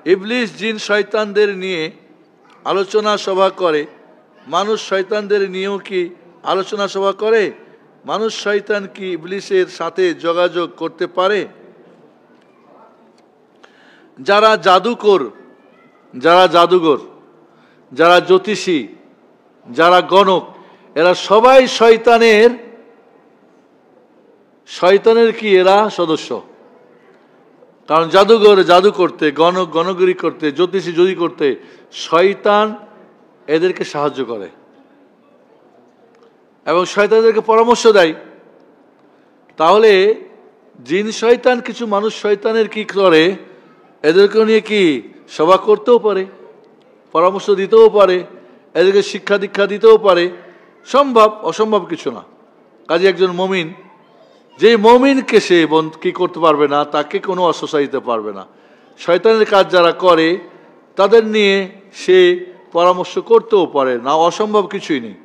ইবলিস জিন শয়তানদের নিয়ে আলোচনা সভা করে, মানুষ শয়তানদের নিয়েও কি আলোচনা সভা করে? মানুষ শয়তান কি ইবলিসের সাথে যোগাযোগ করতে পারে? যারা জাদুকর, যারা জ্যোতিষী, যারা গণক, এরা সবাই শয়তানের কি এরা সদস্য। কারণ জাদুঘর জাদু করতে, গণক গণগিরি করতে, জ্যোতিষী জ্যোতি করতে শয়তান এদেরকে সাহায্য করে এবং শয়তানদেরকে পরামর্শ দেয়। তাহলে জিন শয়তান কিছু মানুষ শয়তানের কি করে, এদেরকে নিয়ে কি সভা করতেও পারে, পরামর্শ দিতেও পারে, এদেরকে শিক্ষা দীক্ষা দিতেও পারে। সম্ভব, অসম্ভব কিছু না। কাজে একজন মুমিন, যে মুমিনকে সে কি করতে পারবে না, তাকে কোনো অস্বস্তি দিতে পারবে না। শয়তানের কাজ যারা করে তাদের নিয়ে সে পরামর্শ করতেও পারে না, অসম্ভব কিছুই নেই।